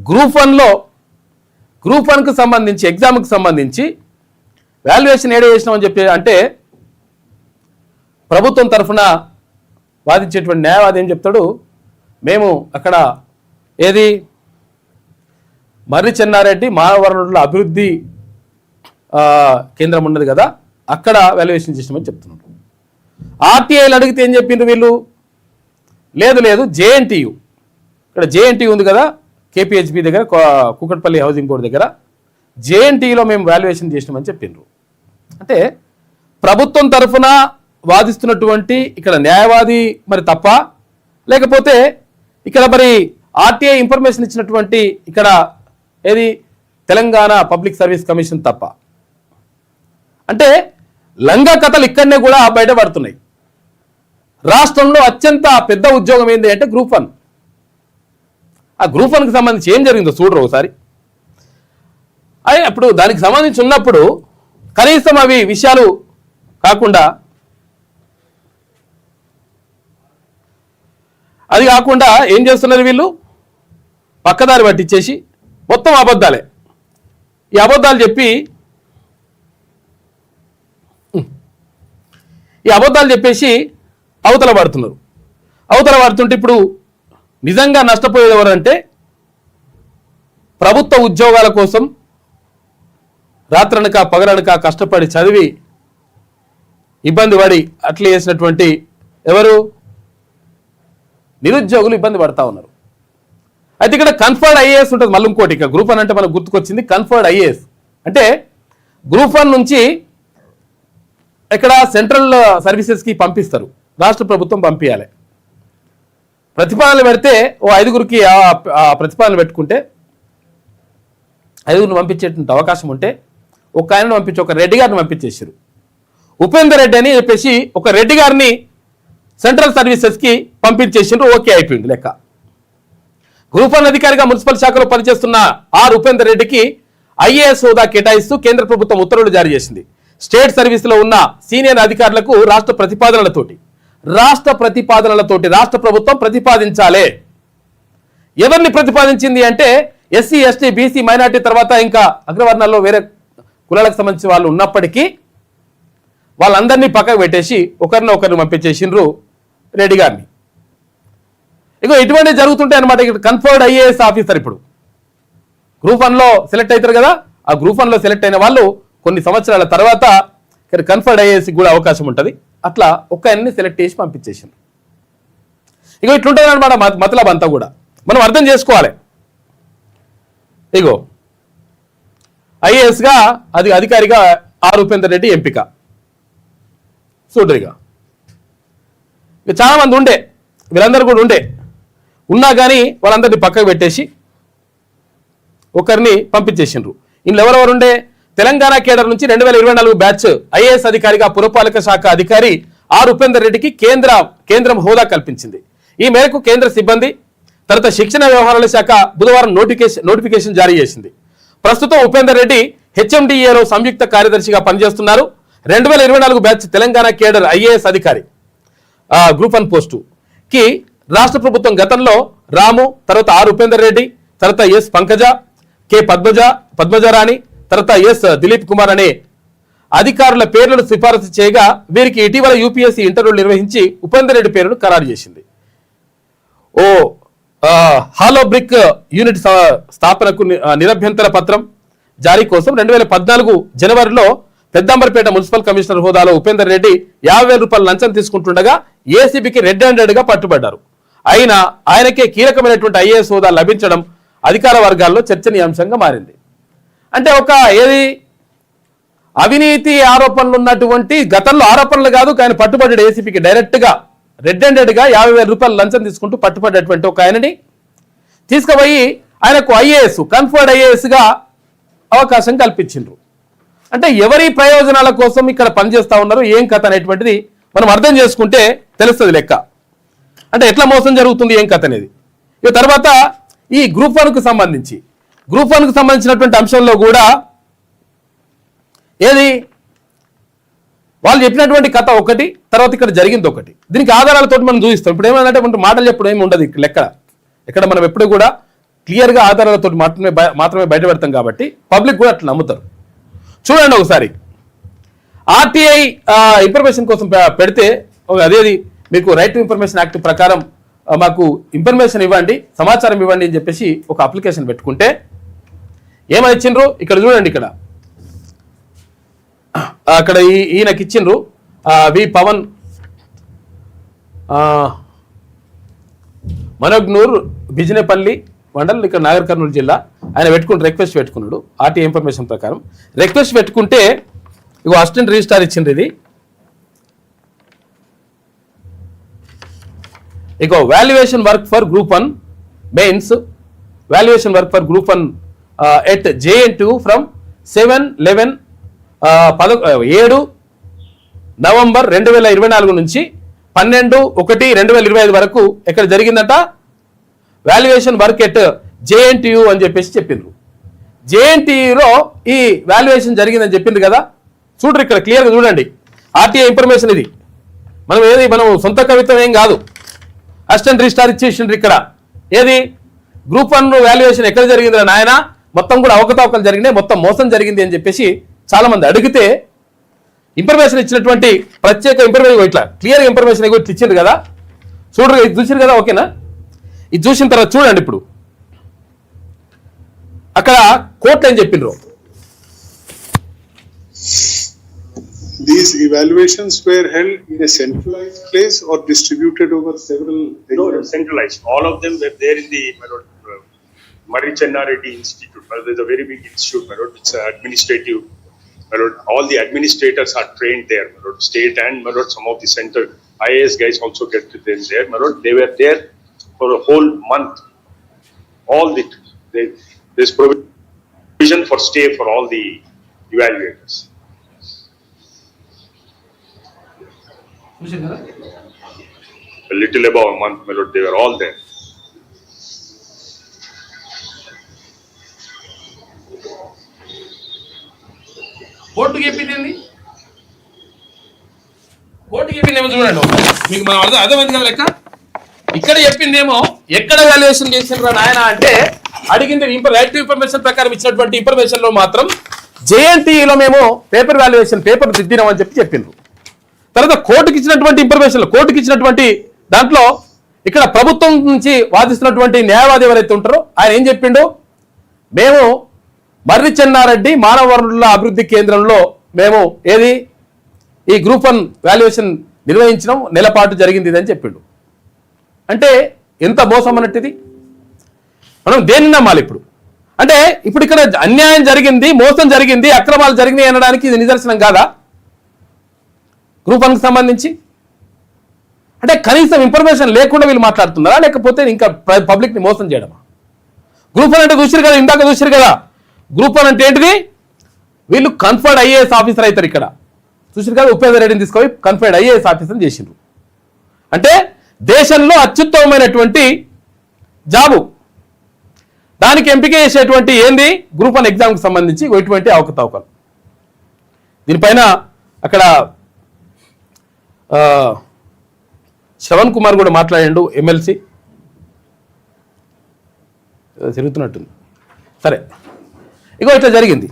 Group 1కు సంబంధించి ఎగ్జామ్కి సంబంధించి వాల్యుయేషన్ ఏడ చేసినామని చెప్పి అంటే ప్రభుత్వం తరఫున వాదించేటువంటి న్యాయవాది ఏం చెప్తాడు, మేము అక్కడ ఏది మర్రి చెన్నారెడ్డి మానవ వనరుల అభివృద్ధి కేంద్రం ఉన్నది కదా అక్కడ వాల్యుయేషన్ చేసినామని చెప్తున్నారు. ఆర్టీఐలు అడిగితే ఏం చెప్పిండ్రు వీళ్ళు, లేదు జేఎన్టీయు, ఇక్కడ జేఎన్టీయు ఉంది కదా కేపీహెచ్బి దగ్గర కూకట్పల్లి హౌసింగ్ బోర్డు దగ్గర, జేఎన్టీయులో మేము వాల్యుయేషన్ చేసినామని చెప్పిండ్రు. అంటే ప్రభుత్వం తరఫున వాదిస్తున్నటువంటి ఇక్కడ న్యాయవాది మరి తప్ప, లేకపోతే ఇక్కడ మరి ఆర్టీఐ ఇన్ఫర్మేషన్ ఇచ్చినటువంటి ఇక్కడ ఏది తెలంగాణ పబ్లిక్ సర్వీస్ కమిషన్ తప్ప? అంటే లంగా కథలు ఇక్కడనే కూడా బయటపడుతున్నాయి. రాష్ట్రంలో అత్యంత పెద్ద ఉద్యోగం ఏంటి అంటే గ్రూప్ 1. ఆ గ్రూప్ 1కి సంబంధించి ఏం జరిగిందో చూడరు ఒకసారి. అప్పుడు దానికి సంబంధించి ఉన్నప్పుడు కనీసం అవి విషయాలు కాకుండా, అది కాకుండా ఏం చేస్తున్నారు వీళ్ళు, పక్కదారి పట్టించేసి మొత్తం అబద్ధాలే. ఈ అబద్ధాలు చెప్పేసి అవతల పడుతుంటే ఇప్పుడు నిజంగా నష్టపోయేది ఎవరంటే ప్రభుత్వ ఉద్యోగాల కోసం రాత్రనక పగలనక కష్టపడి చదివి ఇబ్బంది పడి అట్లా చేసినటువంటి ఎవరు నిరుద్యోగులు ఇబ్బంది పడతా ఉన్నారు. అయితే ఇక్కడ కన్ఫర్డ్ ఐఏఎస్ ఉంటుంది. మళ్ళీ ఇంకోటి ఇక్కడ గ్రూప్ 1 అంటే మనకు గుర్తుకొచ్చింది కన్ఫర్డ్ ఐఏఎస్. అంటే గ్రూప్ 1 నుంచి ఇక్కడ సెంట్రల్ సర్వీసెస్కి పంపిస్తారు, రాష్ట్ర ప్రభుత్వం పంపించాలి. ప్రతిపాదనలు పెడితే ఓ 5గురికి ఆ ప్రతిపాదనలు పెట్టుకుంటే 5గురిని పంపించేటువంటి అవకాశం ఉంటే ఒక ఆయనను పంపించి ఒక రెడ్డి గారిని పంపించేసారు. ఉపేందర్ రెడ్డి అని చెప్పేసి ఒక రెడ్డి గారిని సెంట్రల్ సర్వీసెస్కి పంపించేసిండ్రు. ఓకే అయిపోయింది లెక్క. గ్రూప్ 1 అధికారిగా మున్సిపల్ శాఖలో పనిచేస్తున్న ఉపేందర్ రెడ్డికి ఐఏఎస్ హోదా కేటాయిస్తూ కేంద్ర ప్రభుత్వం ఉత్తర్వులు జారీ చేసింది. స్టేట్ సర్వీసులో ఉన్న సీనియర్ అధికారులకు రాష్ట్ర ప్రతిపాదనలతోటి రాష్ట్ర ప్రభుత్వం ప్రతిపాదించాలి. ఎవరిని ప్రతిపాదించింది అంటే ఎస్సీ ఎస్టీ బీసీ మైనార్టీ తర్వాత ఇంకా అగ్రవర్ణాల్లో వేరే కులాలకు సంబంధించిన వాళ్ళు ఉన్నప్పటికీ వాళ్ళందరినీ పక్కకు పెట్టేసి ఒకరిని పంపించేసిండ్రు రెడ్డి గారిని. ఇగో ఇటువంటివి జరుగుతుంటాయి అనమాట. ఇక్కడ కన్ఫర్డ్ ఐఏఎస్ ఆఫీసర్ ఇప్పుడు గ్రూప్ 1లో సెలెక్ట్ అవుతారు కదా, ఆ గ్రూప్ 1లో సెలెక్ట్ అయిన వాళ్ళు కొన్ని సంవత్సరాల తర్వాత ఇక్కడ కన్ఫర్డ్ ఐఏఎస్ కూడా అవకాశం ఉంటుంది. అట్లా ఒక ఆయన్ని సెలెక్ట్ చేసి పంపించేసిండ్రు. ఇగో ఇట్లుంటుంది అనమాట మతలబ్ అంతా కూడా మనం అర్థం చేసుకోవాలి. ఇగో ఐఏఎస్గా అధికారిగా ఉపేందర్ రెడ్డి ఎంపిక చూడరిగా. ఇక చాలా మంది ఉండే, వీళ్ళందరూ కూడా ఉన్నా కానీ వాళ్ళందరినీ పక్కకు పెట్టేసి ఒకరిని పంపించేసిండ్రు. ఇందులో ఎవరెవరు ఉండే, తెలంగాణ కేడర్ నుంచి 2024 బ్యాచ్ ఐఏఎస్ అధికారిగా పురపాలక శాఖ అధికారి ఉపేందర్ రెడ్డికి కేంద్రం హోదా కల్పించింది. ఈ మేరకు కేంద్ర సిబ్బంది తర్వాత శిక్షణ వ్యవహారాల శాఖ బుధవారం నోటిఫికేషన్ జారీ చేసింది. ప్రస్తుతం ఉపేందర్ రెడ్డి హెచ్ఎండిఏలో సంయుక్త కార్యదర్శిగా పనిచేస్తున్నారు. 2024 బ్యాచ్ తెలంగాణ కేడర్ ఐఏఎస్ అధికారి గ్రూప్ 1 పోస్టుకి రాష్ట్ర ప్రభుత్వం గతంలో రాము, తర్వాత ఉపేందర్ రెడ్డి, తర్వాత ఎస్ పంకజ, కె పద్మజారాణి, తర్వాత ఎస్ దిలీప్ కుమార్ అనే అధికారుల పేర్లను సిఫారసు చేయగా వీరికి ఇటీవల యూపీఎస్సీ ఇంటర్వ్యూలు నిర్వహించి ఉపేందర్ రెడ్డి పేరును ఖరారు చేసింది. హాలో బ్రిక్ యూనిట్ స్థాపనకు నిరభ్యంతర పత్రం జారీ కోసం 2014 జనవరిలో పెద్దంబర్పేట మున్సిపల్ కమిషనర్ హోదాలో ఉపేందర్ రెడ్డి 50,000 రూపాయలు లంచం తీసుకుంటుండగా ఏసీబీకి రెడ్ హ్యాండెడ్ గా పట్టుబడ్డారు. అయినా ఆయనకే కీలకమైనటువంటి ఐఏఎస్ హోదా లభించడం అధికార వర్గాల్లో చర్చనీయాంశంగా మారింది. అంటే ఒక అవినీతి ఆరోపణలు ఉన్నటువంటి, గతంలో ఆరోపణలు కాదు కానీ పట్టుబడ్డాడు ఏసీబీకి డైరెక్ట్ గా రెడ్ హ్యాండెడ్ గా 50,000 రూపాయలు లంచం తీసుకుంటూ పట్టుబడ్డటువంటి ఒక ఆయనని తీసుకుపోయి ఆయనకు కన్ఫర్డ్ ఐఏఎస్ గా అవకాశం కల్పించిండ్రు. అంటే ఎవరి ప్రయోజనాల కోసం ఇక్కడ పనిచేస్తా ఉన్నారు, ఏం కథ అనేటువంటిది మనం అర్థం చేసుకుంటే తెలుస్తుంది లెక్క. అంటే ఎట్లా మోసం జరుగుతుంది, ఏం కథ అనేది. ఇక తర్వాత ఈ గ్రూప్ 1కు సంబంధించినటువంటి అంశంలో కూడా వాళ్ళు చెప్పినటువంటి కథ ఒకటి, తర్వాత ఇక్కడ జరిగింది ఒకటి. దీనికి ఆధారాలతో మనం చూపిస్తాం. ఇప్పుడు ఏమంటే మాటలు చెప్పడం ఏమి ఉండదు లెక్క. ఇక్కడ మనం ఎప్పుడు కూడా క్లియర్గా ఆధారాలతో మాత్రమే బయట పెడతాం కాబట్టి పబ్లిక్ కూడా అట్లా నమ్ముతారు. చూడండి ఒకసారి ఆర్టీఐ ఇన్ఫర్మేషన్ కోసం పెడితే అదేది మీకు రైట్ టు ఇన్ఫర్మేషన్ యాక్ట్ ప్రకారం మాకు ఇన్ఫర్మేషన్ ఇవ్వండి, సమాచారం ఇవ్వండి అని చెప్పేసి ఒక అప్లికేషన్ పెట్టుకుంటే ఏమని ఇచ్చిండ్రు ఇక్కడ చూడండి. ఇక్కడ అక్కడ ఈయనకి ఇచ్చిండ్రు వి పవన్ మనోగ్నూర్ బిజినేపల్లి మండల్ ఇక్కడ నాగర్ కర్నూలు జిల్లా. ఆయన రిక్వెస్ట్ పెట్టుకున్నాడు ఆర్టీఐ ఇన్ఫర్మేషన్ ప్రకారం. రిక్వెస్ట్ పెట్టుకుంటే ఇగో అసిస్టెంట్ రిజిస్ట్రార్ ఇచ్చిండ్రు. ఇది ఇగో valuation work for group 1 mains, valuation work for group 1 at JNTU from 7 November 2024 నుంచి 12/1/2025 వరకు ఎక్కడ జరిగిందట వాల్యుయేషన్ వర్క్ ఎట్ JNTU అని చెప్పేసి చెప్పిండ్రు. JNTUలో ఈ వాల్యుయేషన్ జరిగిందని చెప్పిండ్రు కదా. చూడరు ఇక్కడ క్లియర్గా చూడండి ఆర్టీఐ ఇన్ఫర్మేషన్ ఇది. మనం సొంత కవిత్వం ఏం కాదు, అసిస్టెంట్ రిజిస్ట్రార్ ఇచ్చేసిండ్రు ఇక్కడ. ఏది గ్రూప్ 1 వాల్యుయేషన్ ఎక్కడ జరిగిందిరా నాయన, మొత్తం కూడా అవకతవకలు జరిగినాయి, మొత్తం మోసం జరిగింది అని చెప్పేసి చాలా మంది అడిగితే ఇన్ఫర్మేషన్ ఇచ్చినటువంటి ప్రత్యేక ఇన్ఫర్మేషన్ ఇట్లా క్లియర్ ఇన్ఫర్మేషన్ ఇట్లా ఇచ్చిండ్రు కదా. చూడరు ఇది చూసిండ్రు కదా, ఓకేనా. ఇది చూసిన తర్వాత చూడండి ఇప్పుడు అక్కడ కోర్టు ఏం చెప్పిండ్రు. These evaluations were held in a centralized place or distributed over several? No, centralized. All of them were there in the Murray Chenna Reddy Institute. There's a very big institute, it's administrative. All the administrators are trained there. State and some of the center IAS guys also get to them there. They were there for a whole month. There's provision for stay for all the evaluators. A little above a month, they were all there. కోర్టుకి చెప్పింది కోర్టుకి చూడండి మీకు మనం అర్థమైంది కదా లెక్క. ఇక్కడ చెప్పిందేమో ఎక్కడ వాల్యుయేషన్ చేసిండ్రా నాయన అంటే అడిగింది రైట్ టు ఇన్ఫర్మేషన్ ప్రకారం ఇచ్చినటువంటి ఇన్ఫర్మేషన్ లో మాత్రం JNTUలో మేము పేపర్ దిద్దినామని చెప్పిండ్రు. తర్వాత కోర్టుకి ఇచ్చినటువంటి ఇన్ఫర్మేషన్, కోర్టుకి ఇచ్చినటువంటి దాంట్లో ఇక్కడ ప్రభుత్వం నుంచి వాదిస్తున్నటువంటి న్యాయవాది ఎవరైతే ఉంటారో ఆయన ఏం చెప్పిండు, మేము మర్రి చెన్నారెడ్డి మానవ వనరుల అభివృద్ధి కేంద్రంలో మేము ఈ గ్రూప్ 1 వాల్యుయేషన్ నిర్వహించడం నెలపాటు జరిగింది అని చెప్పిండు. అంటే ఎంత మోసం అన్నట్టు. మనం దేన్ని నమ్మాలి ఇప్పుడు అంటే ఇప్పుడు ఇక్కడ అన్యాయం జరిగింది, మోసం జరిగింది, అక్రమాలు జరిగినాయి అనడానికి ఇది నిదర్శనం కాదా గ్రూప్ 1కి సంబంధించి? అంటే కనీసం ఇన్ఫర్మేషన్ లేకుండా వీళ్ళు మాట్లాడుతున్నారా, లేకపోతే ఇంకా పబ్లిక్ని మోసం చేయడమా? గ్రూప్ 1 అంటే చూసారు కదా, ఇందాక చూసారు కదా, గ్రూప్ 1 అంటే ఏంటిది, వీళ్ళు కన్ఫర్డ్ IAS ఆఫీసర్ అవుతారు. ఇక్కడ చూసారు కదా, ఉపేందర్ రెడ్డిని తీసుకొని కన్ఫర్డ్ IAS ఆఫీసర్ చేసిండ్రు. అంటే దేశంలో అత్యుత్తమమైనటువంటి జాబు, దానికి ఎంపిక చేసేటువంటి ఏంది గ్రూప్ 1 ఎగ్జామ్కి సంబంధించి ఎటువంటి అవకతవకలు. దీనిపైన అక్కడ శ్రవణ్ కుమార్ కూడా మాట్లాడిండు, ఎమ్మెల్సీ తిరుగుతున్నట్టుంది. సరే, ఇగో ఇట్లా జరిగింది.